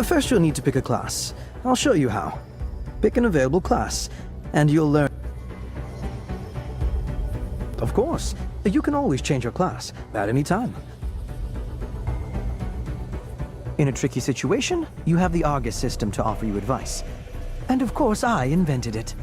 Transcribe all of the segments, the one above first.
First, you'll need to pick a class. I'll show you how. Pick an available class, and you'll learn. Of course, you can always change your class at any time. In a tricky situation, you have the Argus system to offer you advice. And of course, I invented it.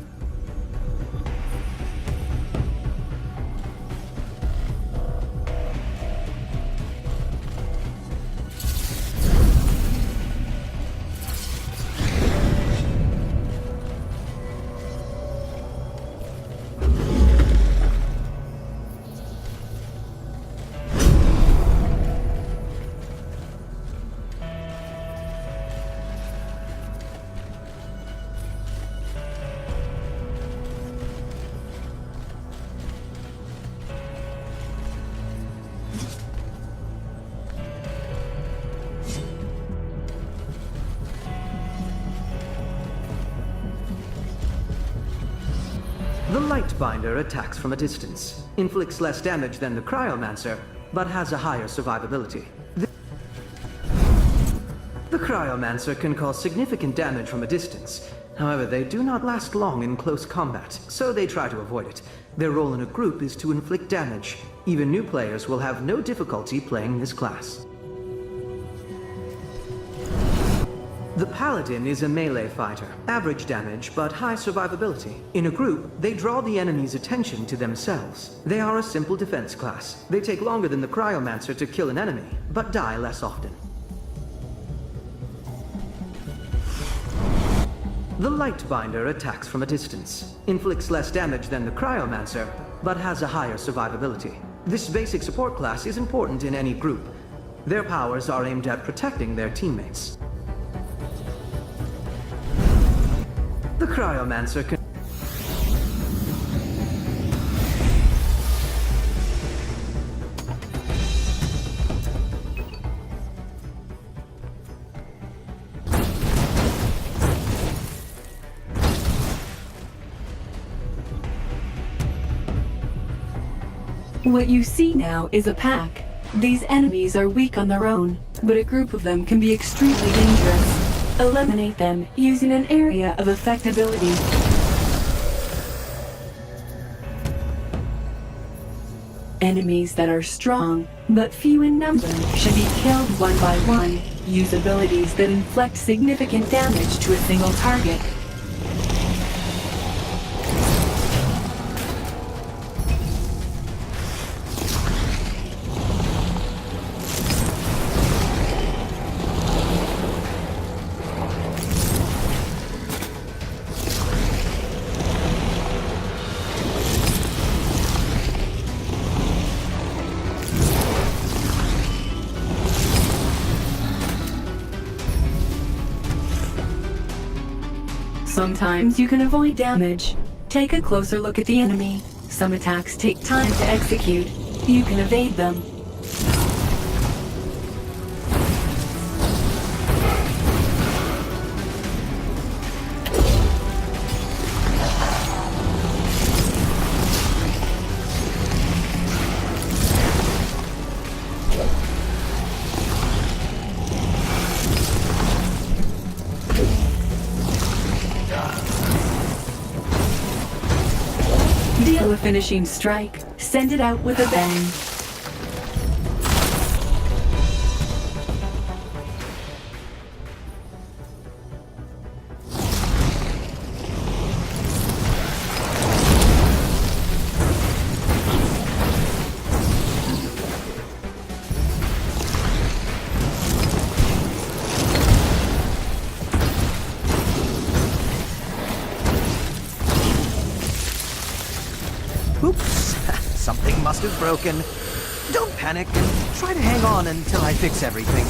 The Lightbinder attacks from a distance, inflicts less damage than the Cryomancer, but has a higher survivability. The Cryomancer can cause significant damage from a distance. However, they do not last long in close combat, so they try to avoid it. Their role in a group is to inflict damage. Even new players will have no difficulty playing this class. The Paladin is a melee fighter. Average damage, but high survivability. In a group, they draw the enemy's attention to themselves. They are a simple defense class. They take longer than the Cryomancer to kill an enemy, but die less often. The Lightbinder attacks from a distance, inflicts less damage than the Cryomancer, but has a higher survivability. This basic support class is important in any group. Their powers are aimed at protecting their teammates. The Cryomancer can... What you see now is a pack. These enemies are weak on their own, but a group of them can be extremely dangerous. Eliminate them using an area of effectability. Enemies that are strong, but few in number, should be killed one by one. Use abilities that inflict significant damage to a single target. Sometimes you can avoid damage. Take a closer look at the enemy. Some attacks take time to execute. You can evade them. Deal a finishing strike. Send it out with a bang. Oops, something must have broken. Don't panic and try to hang on until I fix everything.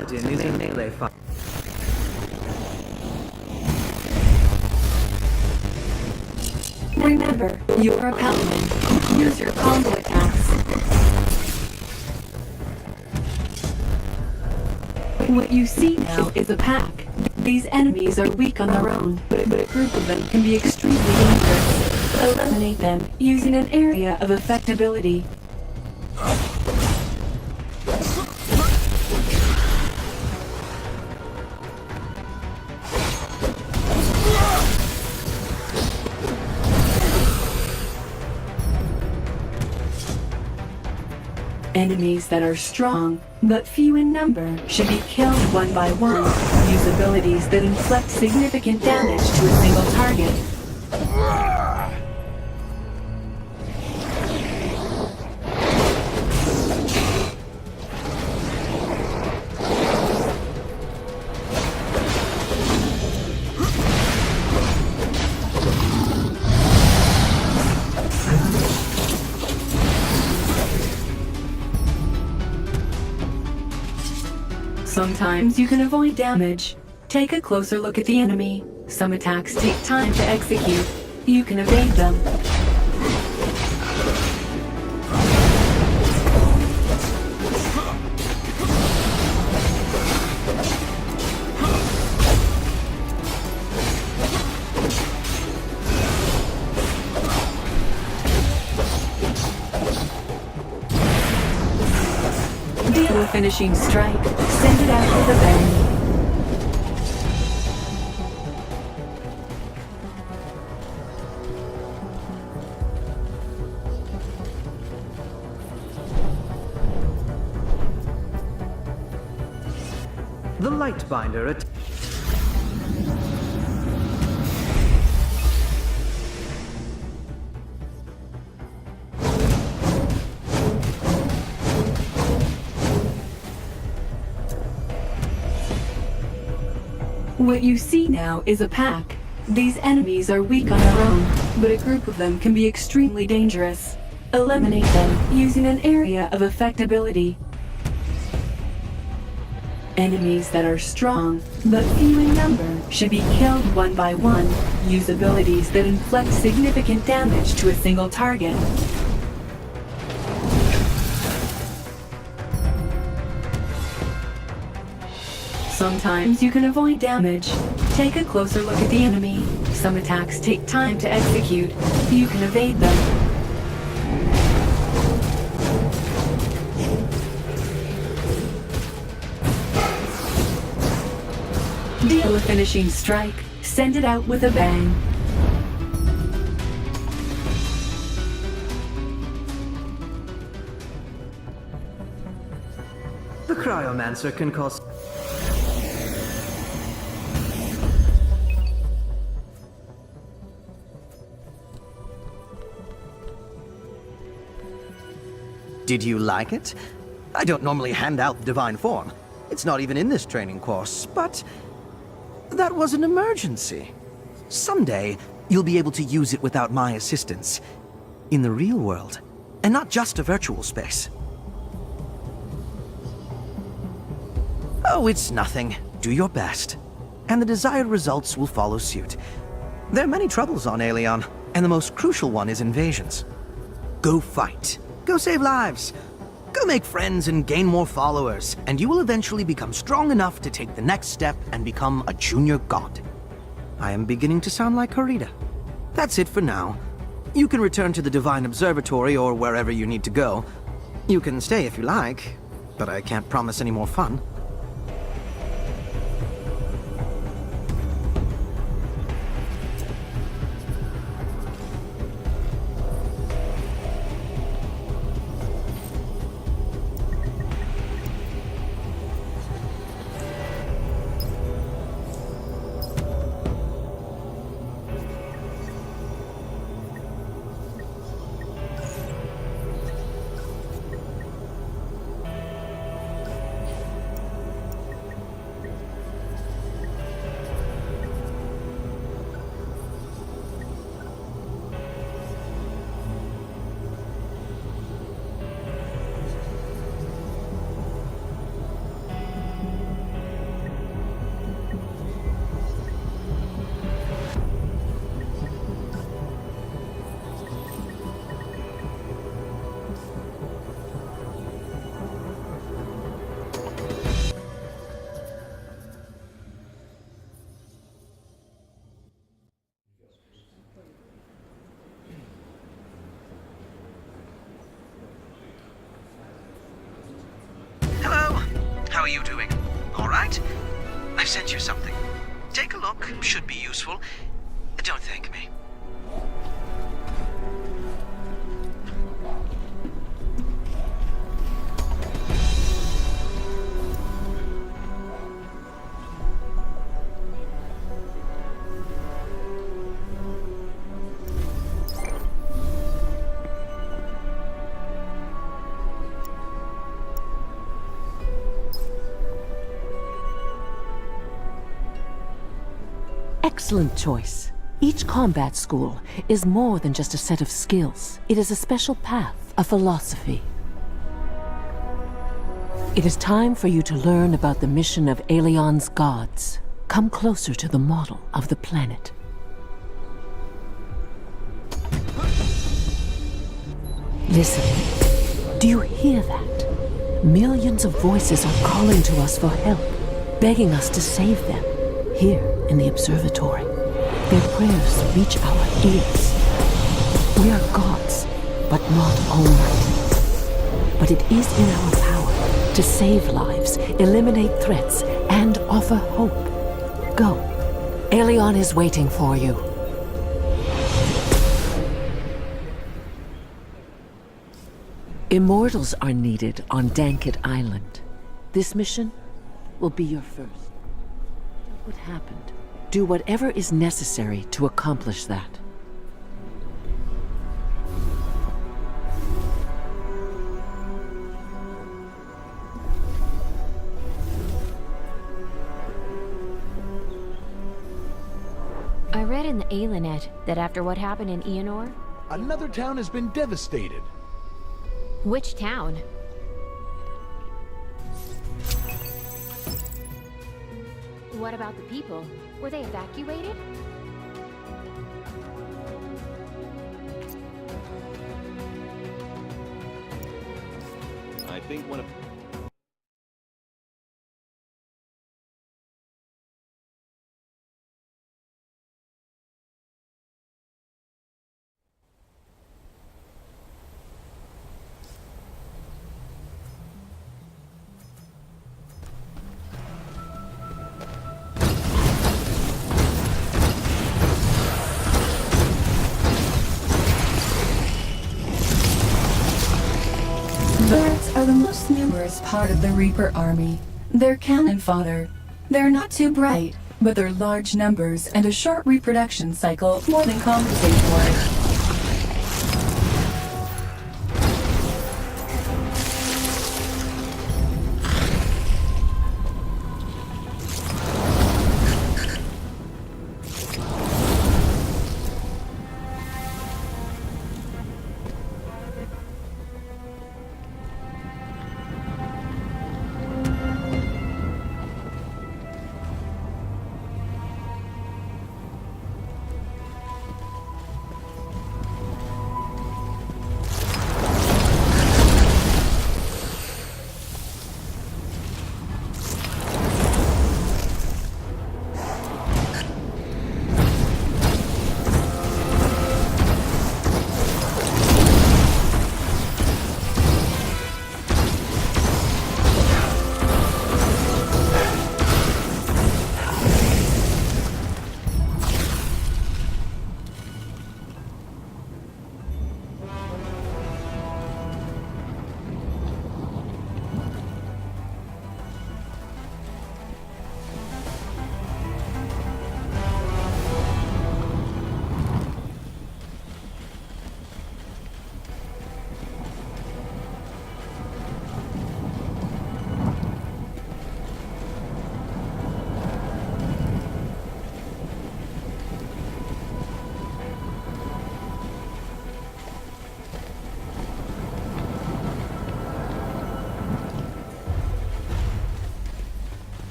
paladin is a melee fighter. Remember, you're a paladin. Use your combo attacks. What you see now is a pack. These enemies are weak on their own, but a group of them can be extremely dangerous. Eliminate them using an area of effectability. Enemies that are strong, but few in number, should be killed one by one. Use abilities that inflict significant damage to a single target. Sometimes you can avoid damage. Take a closer look at the enemy. Some attacks take time to execute. You can evade them. Deal a finishing strike. Send it out with a bang. The Lightbinder at What you see now is a pack. These enemies are weak on their own, but a group of them can be extremely dangerous. Eliminate them using an area of effectability. Enemies that are strong, but few in number, should be killed one by one. Use abilities that inflict significant damage to a single target. Sometimes you can avoid damage. Take a closer look at the enemy. Some attacks take time to execute. You can evade them. Deal a finishing strike. Send it out with a bang. the Cryomancer can cause... Did you like it? I don't normally hand out the divine form. It's not even in this training course, but that was an emergency. Someday, you'll be able to use it without my assistance. In the real world, and not just a virtual space. Oh, it's nothing. Do your best. And the desired results will follow suit. There are many troubles on Aelion, and the most crucial one is invasions. Go fight. Go save lives. Go make friends and gain more followers, and you will eventually become strong enough to take the next step and become a junior god. I am beginning to sound like Harita. That's it for now. You can return to the Divine Observatory or wherever you need to go. You can stay if you like, but I can't promise any more fun. you doing? All right? I've sent you something. Take a look. Should be useful. Don't thank me. Excellent choice. Each combat school is more than just a set of skills. It is a special path, a philosophy. It is time for you to learn about the mission of Aelion's gods. Come closer to the model of the planet. Listen. Do you hear that? Millions of voices are calling to us for help, begging us to save them. Here in the observatory, their prayers reach our ears. We are gods, but not almighty. But it is in our power to save lives, eliminate threats, and offer hope. Go. Aelion is waiting for you. Immortals are needed on Dankit Island. This mission will be your first. What happened? Do whatever is necessary to accomplish that. I read in the Alinet that after what happened in Eonor... Another town has been devastated. Which town? What about the people? Were they evacuated? I think one of... Birds are the most numerous part of the Reaper army. They're cannon fodder. They're not too bright, but their large numbers and a short reproduction cycle more than compensate for it.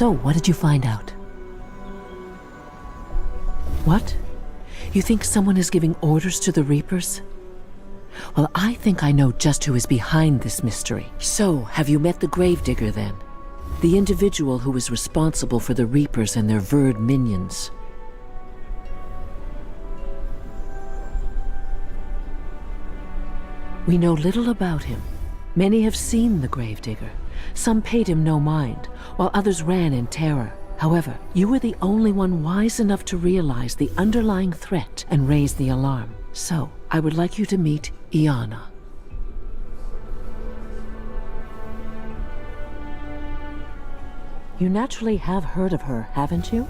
So, what did you find out? What? You think someone is giving orders to the Reapers? Well, I think I know just who is behind this mystery. So, have you met the Gravedigger then? The individual who is responsible for the Reapers and their Verd minions. We know little about him. Many have seen the Gravedigger. Some paid him no mind, while others ran in terror. However, you were the only one wise enough to realize the underlying threat and raise the alarm. So, I would like you to meet Iana. You naturally have heard of her, haven't you?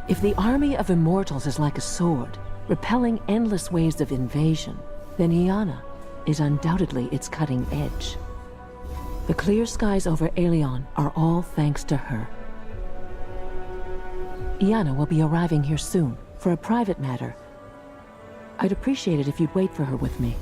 If the army of immortals is like a sword, repelling endless waves of invasion, then Iana is undoubtedly its cutting edge. The clear skies over Aelion are all thanks to her. Iana will be arriving here soon, for a private matter. I'd appreciate it if you'd wait for her with me.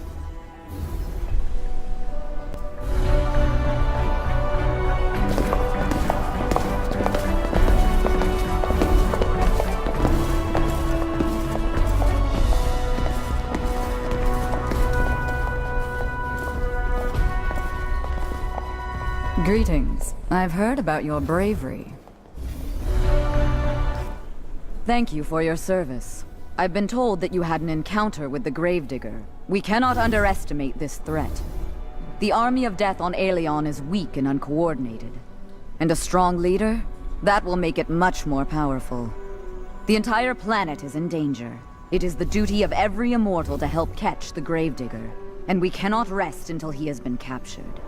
Greetings. I've heard about your bravery. Thank you for your service. I've been told that you had an encounter with the Gravedigger. We cannot underestimate this threat. The army of death on Aelion is weak and uncoordinated. And a strong leader? That will make it much more powerful. The entire planet is in danger. It is the duty of every immortal to help catch the Gravedigger. And we cannot rest until he has been captured.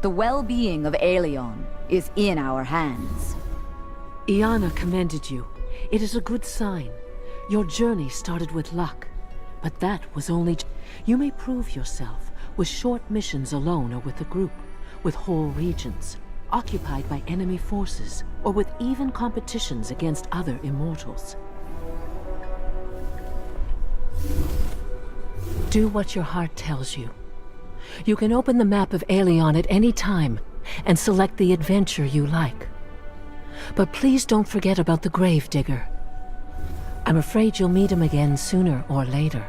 The well-being of Aelion is in our hands. Iana commended you. It is a good sign. Your journey started with luck. But that was only... You may prove yourself with short missions alone or with a group, with whole regions, occupied by enemy forces, or with even competitions against other immortals. Do what your heart tells you. You can open the map of Aelion at any time and select the adventure you like. But please don't forget about the Gravedigger. I'm afraid you'll meet him again sooner or later.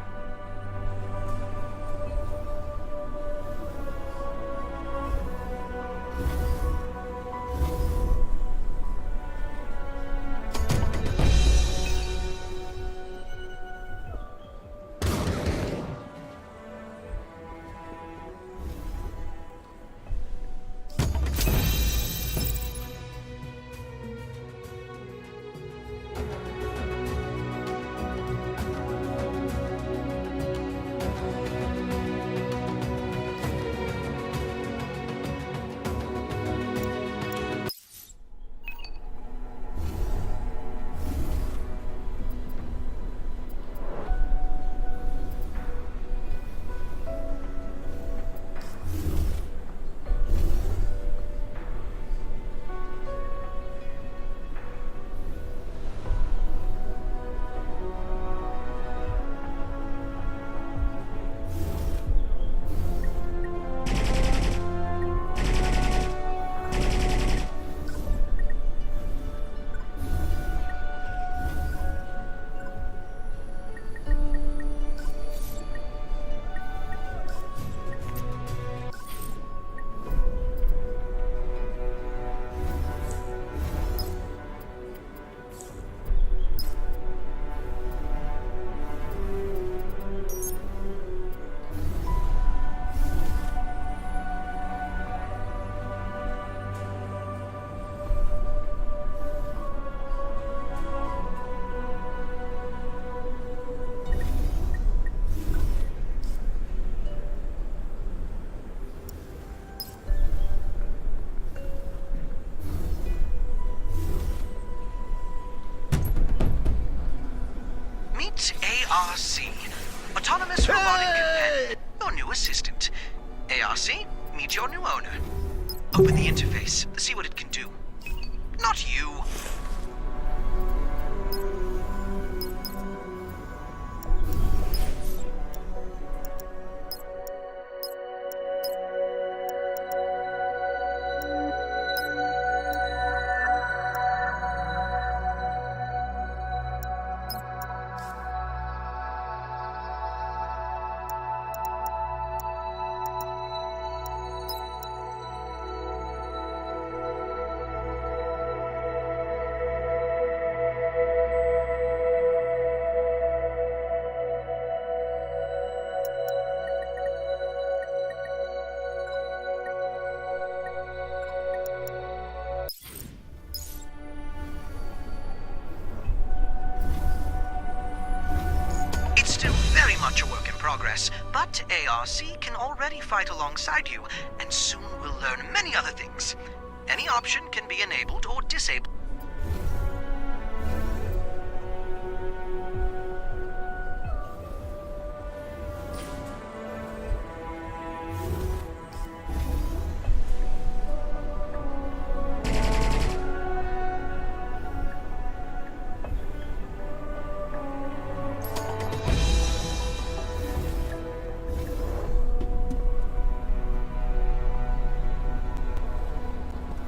ARC, Autonomous Robotic Companion, your new assistant. ARC, meet your new owner. Open the interface, see what it can do. Not you. much a work in progress, but ARC can already fight alongside you, and soon we'll learn many other things. Any option can be enabled or disabled.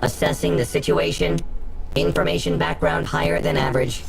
Assessing the situation. Information background higher than average.